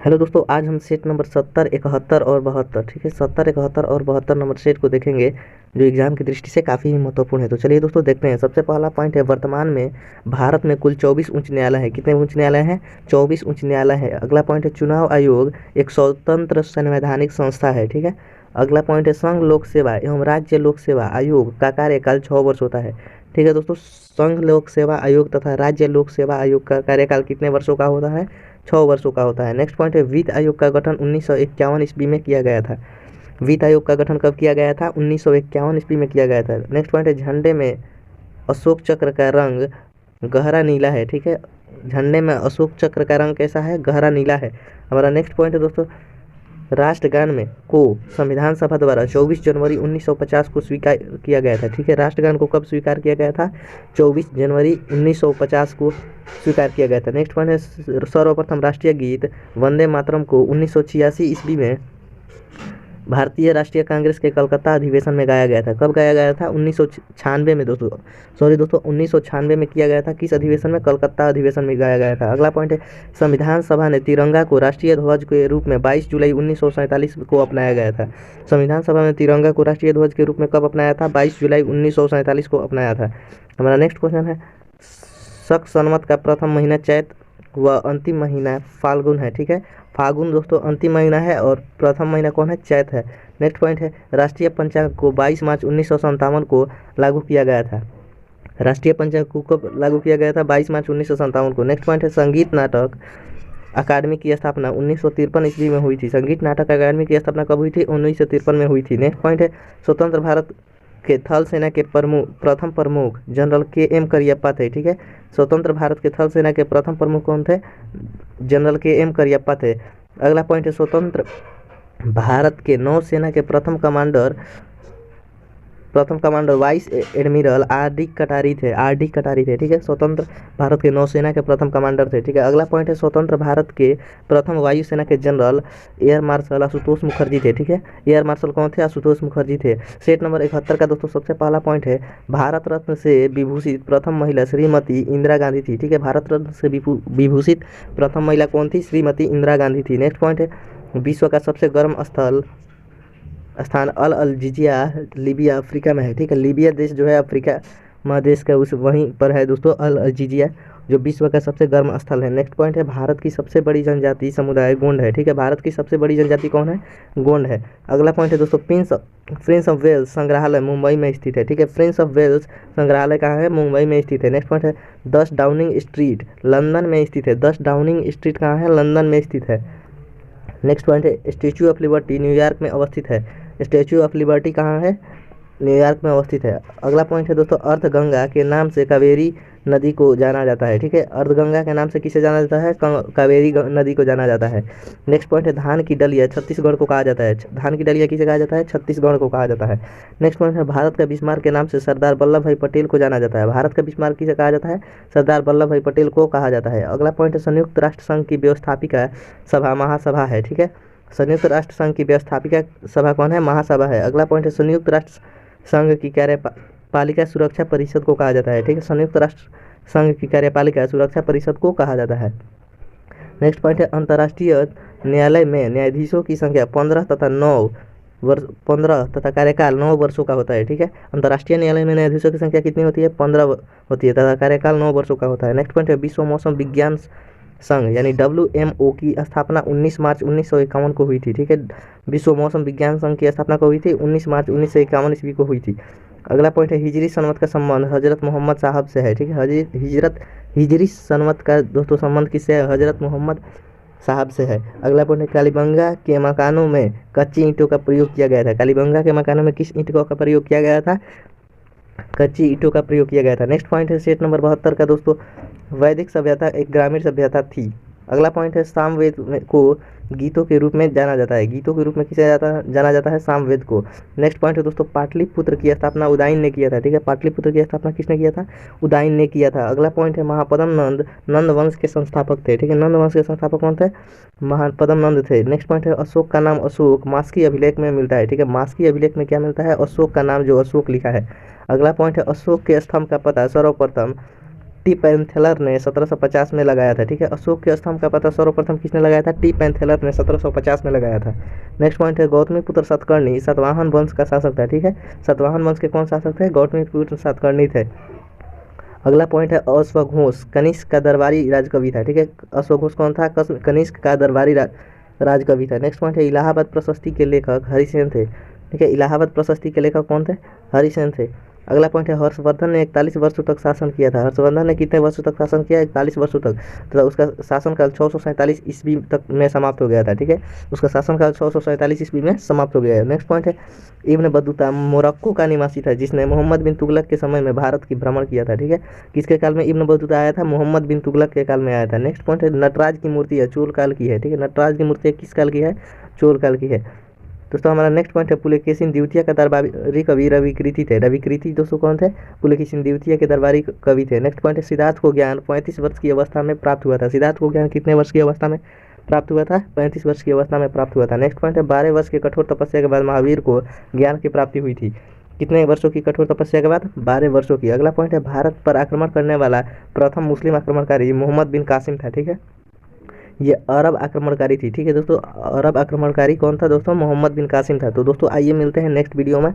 Hello दोस्तों, आज हम सेट नंबर 70, 71 और 72, ठीक है, 70, 71 और 72 नंबर सेट को देखेंगे, जो एग्जाम की दृष्टि से काफ़ी ही महत्वपूर्ण है। तो चलिए दोस्तों देखते हैं। सबसे पहला पॉइंट है, वर्तमान में भारत में कुल 24 उच्च न्यायालय हैं। कितने उच्च न्यायालय हैं? 24 उच्च न्यायालय है। अगला पॉइंट है, चुनाव आयोग एक स्वतंत्र संवैधानिक संस्था है, ठीक है। अगला पॉइंट है, संघ लोक सेवा एवं राज्य लोक सेवा आयोग का कार्यकाल 6 वर्ष होता है, ठीक है दोस्तों। संघ लोक सेवा आयोग तथा राज्य लोक सेवा आयोग का कार्यकाल कितने वर्षों का होता है? 6 वर्षों का होता है। नेक्स्ट पॉइंट है, वित्त आयोग का गठन 1951 ईस्वी में किया गया था। वित्त आयोग का गठन कब किया गया था? 1951 ईस्वी में किया गया था। नेक्स्ट पॉइंट है, झंडे में अशोक चक्र का रंग गहरा नीला है, ठीक है। झंडे में अशोक चक्र का रंग कैसा है? गहरा नीला है। हमारा नेक्स्ट पॉइंट है दोस्तों, राष्ट्रगान में को संविधान सभा द्वारा 24 जनवरी 1950 को स्वीकार किया गया था, ठीक है। राष्ट्रगान को कब स्वीकार किया गया था? 24 जनवरी 1950 को स्वीकार किया गया था। नेक्स्ट पॉइंट है, सर्वप्रथम राष्ट्रीय गीत वंदे मातरम को 1986 ईस्वी में भारतीय राष्ट्रीय कांग्रेस के कलकत्ता अधिवेशन में गाया गया था। कब गाया गया था? 1996 में दोस्तों, 1996 में किया गया था। किस अधिवेशन में? कलकत्ता अधिवेशन में गाया गया था। अगला पॉइंट है, संविधान सभा ने तिरंगा को राष्ट्रीय ध्वज के रूप में 22 जुलाई 1947 को अपनाया गया था। संविधान सभा ने तिरंगा को राष्ट्रीय ध्वज के रूप में कब अपनाया था? 22 जुलाई 1947 को अपनाया था। हमारा नेक्स्ट क्वेश्चन है, शक संवत का प्रथम महीना चैत व अंतिम महीना फाल्गुन है, ठीक है। फाल्गुन दोस्तों अंतिम महीना है और प्रथम महीना कौन है? चैत है। नेक्स्ट पॉइंट है, राष्ट्रीय पंचांग को 22 मार्च 1957 को लागू किया गया था। राष्ट्रीय पंचांग को कब लागू किया गया था? 22 मार्च 1957 को। नेक्स्ट पॉइंट है, संगीत नाटक अकादमी की स्थापना 1953 ईस्वी में हुई थी। संगीत नाटक अकादमी की स्थापना कब हुई थी? 1953 में हुई थी। नेक्स्ट पॉइंट है, स्वतंत्र भारत के थल सेना के प्रथम प्रमुख जनरल के.एम. करियप्पा थे, ठीक है। स्वतंत्र भारत के थल सेना के प्रथम प्रमुख कौन थे? General KM. करियप्पा थे। अगला पॉइंट है, स्वतंत्र भारत के नौसेना के प्रथम कमांडर वाइस एडमिरल आर.डी. कटारी थे, ठीक है। स्वतंत्र भारत के नौसेना के प्रथम कमांडर थे, ठीक है। अगला पॉइंट है, स्वतंत्र भारत के प्रथम वायुसेना के general air marshal Ashutosh Mukherjee थे, ठीक है। एयर मार्शल कौन थे? आशुतोष मुखर्जी थे। सेट नंबर 71 का दोस्तों सबसे पहला पॉइंट है, भारत रत्न से विभूषित प्रथम महिला श्रीमती इंदिरा गांधी थी, ठीक है। भारत रत्न से विभूषित प्रथम महिला कौन थी? श्रीमती इंदिरा गांधी थी। नेक्स्ट पॉइंट है, विश्व का सबसे गर्म स्थान अल अलजीजिया लीबिया अफ्रीका में है, ठीक है। लीबिया देश जो है अफ्रीका महादेश का उस वहीं पर है दोस्तों, अल अलजीजिया, जो विश्व का सबसे गर्म स्थल है। नेक्स्ट पॉइंट है, भारत की सबसे बड़ी जनजाति समुदाय गोंड है, ठीक है। भारत की सबसे बड़ी जनजाति कौन है? गोंड है। अगला पॉइंट है दोस्तों, प्रिंस ऑफ वेल्स संग्रहालय मुंबई में स्थित है, ठीक है। प्रिंस ऑफ वेल्स संग्रहालय कहाँ है? मुंबई में स्थित है। नेक्स्ट पॉइंट है, 10 डाउनिंग स्ट्रीट लंदन में स्थित है। 10 डाउनिंग स्ट्रीट कहाँ है? लंदन में स्थित है। नेक्स्ट पॉइंट है, स्टैच्यू ऑफ लिबर्टी न्यूयॉर्क में अवस्थित है। स्टैच्यू ऑफ लिबर्टी कहाँ है? न्यूयॉर्क में अवस्थित है। अगला पॉइंट है दोस्तों, अर्धगंगा के नाम से कावेरी नदी को जाना जाता है, ठीक है। अर्धगंगा के नाम से किसे जाना जाता है? कावेरी नदी को जाना जाता है। नेक्स्ट पॉइंट है, धान की डलिया छत्तीसगढ़ को कहा जाता है। धान की डलिया किसे कहा जाता है? छत्तीसगढ़ को कहा जाता है। नेक्स्ट पॉइंट है, भारत का बिस्मार्क के नाम से सरदार वल्लभ भाई पटेल को जाना जाता है। भारत का बिस्मार्क किसे कहा जाता है? सरदार वल्लभ भाई पटेल को कहा जाता है। अगला पॉइंट है, संयुक्त राष्ट्र संघ की व्यवस्थापिका सभा महासभा है, ठीक है। संयुक्त राष्ट्र संघ की व्यवस्थापिका सभा कौन है? महासभा है। अगला पॉइंट है, संयुक्त राष्ट्र संघ की कार्यपालिका सुरक्षा परिषद को कहा जाता है, ठीक है। संयुक्त राष्ट्र संघ की कार्यपालिका सुरक्षा परिषद को कहा जाता है। नेक्स्ट पॉइंट है, अंतर्राष्ट्रीय न्यायालय में न्यायाधीशों की संख्या 15 तथा कार्यकाल 9 वर्षों का होता है, ठीक है। अंतर्राष्ट्रीय न्यायालय में न्यायाधीशों की संख्या कितनी होती है? 15 होती है तथा कार्यकाल 9 वर्षों का होता है। नेक्स्ट पॉइंट है, विश्व मौसम विज्ञान संघ यानी WMO की स्थापना 19 मार्च 1951 को हुई थी, ठीक है। विश्व मौसम विज्ञान संघ की स्थापना कब हुई थी? 19 मार्च 1951 ईस्वी को हुई थी। अगला पॉइंट है, हिजरी सनमत का संबंध हजरत मोहम्मद साहब से है, ठीक है। हिजरी सनमत का दोस्तों संबंध किससे है? हजरत मोहम्मद साहब से है। अगला पॉइंट है, कालीबंगा के मकानों में कच्ची ईंटों का प्रयोग किया गया था। कालीबंगा के मकानों में किस ईंटों का प्रयोग किया गया था? कच्ची ईंटों का प्रयोग किया गया था। नेक्स्ट पॉइंट है, सेट नंबर 72 का दोस्तों, वैदिक सभ्यता एक ग्रामीण सभ्यता थी। अगला पॉइंट है, सामवेद को गीतों के रूप में जाना जाता है। गीतों के रूप में किसे जाना जाता है? सामवेद को। नेक्स्ट पॉइंट है दोस्तों, पाटलिपुत्र की स्थापना उदयन ने किया था, ठीक है। पाटलिपुत्र की स्थापना किसने किया था? उदयन ने किया था। अगला पॉइंट है, महापद्म नंद नंद वंश के संस्थापक थे, ठीक है। नंद वंश के संस्थापक कौन थे? महापद्म नंद थे। नेक्स्ट पॉइंट है, अशोक का नाम अशोक मास्की अभिलेख में मिलता है, ठीक है। मास्की अभिलेख में क्या मिलता है? अशोक का नाम जो अशोक लिखा है। अगला पॉइंट है, अशोक के स्तंभ का पता सर्वप्रथम टी पैंथेलर ने 1750 में लगाया था। ठीक है, अशोक के स्तंभ का पता सर्वप्रथम किसने लगाया था? टी पैंथेलर ने 1750 में लगाया था। नेक्स्ट पॉइंट है गौतमीपुत्र सातकर्णी सातवाहन वंश का शासक था। ठीक है, सातवाहन वंश के कौन शासक थे? गौतमीपुत्र सातकर्णी थे। अगला पॉइंट है अश्वघोष कनिष्क का दरबारी राजकवि था। ठीक है, अश्वघोष कौन था? कनिष्क का दरबारी राजकवि था। नेक्स्ट पॉइंट है इलाहाबाद प्रशस्ति के लेखक हरिसेन थे। ठीक है, इलाहाबाद प्रशस्ति के लेखक कौन थे? हरिसेन थे। अगला पॉइंट है हर्षवर्धन ने 41 वर्षों तक शासन किया था। हर्षवर्धन ने कितने वर्षों तक शासन किया? 41 वर्षों तक, तथा उसका शासनकाल 647 ईस्वी तक में समाप्त हो गया था। ठीक है, उसका शासनकाल 647 ईस्वी में समाप्त हो गया है। नेक्स्ट पॉइंट है इब्न बतूता मोरक्को का निवासी था जिसने मोहम्मद बिन तुगलक के समय में भारत की भ्रमण किया था। ठीक है, किसके काल में इब्न बतूता आया था? मोहम्मद बिन तुगलक के काल में आया था। नेक्स्ट पॉइंट है नटराज की मूर्ति है चोल काल की है। ठीक है, नटराज की मूर्ति किस काल की है? चोल काल की है। दोस्तों हमारा नेक्स्ट पॉइंट है पुलकेशिन द्वितीय का दरबारी कवि रविकृति थे। रविकृति दोस्तों कौन थे? पुलकेशिन द्वितीय के दरबारी कवि थे। नेक्स्ट पॉइंट है सिद्धार्थ को ज्ञान 35 वर्ष की अवस्था में प्राप्त हुआ था। सिद्धार्थ को ज्ञान कितने वर्ष की अवस्था में प्राप्त हुआ था? 35 वर्ष की अवस्था में प्राप्त हुआ था। नेक्स्ट पॉइंट है 12 वर्ष के कठोर तपस्या के बाद महावीर को ज्ञान की प्राप्ति हुई थी। कितने वर्षों की कठोर तपस्या के बाद? 12 वर्षों की। अगला पॉइंट है भारत पर आक्रमण करने वाला प्रथम मुस्लिम आक्रमणकारी मोहम्मद बिन कासिम था। ठीक है, ये अरब आक्रमणकारी थी। ठीक है दोस्तों, अरब आक्रमणकारी कौन था दोस्तों? मोहम्मद बिन कासिम था। तो दोस्तों आइए मिलते हैं नेक्स्ट वीडियो में।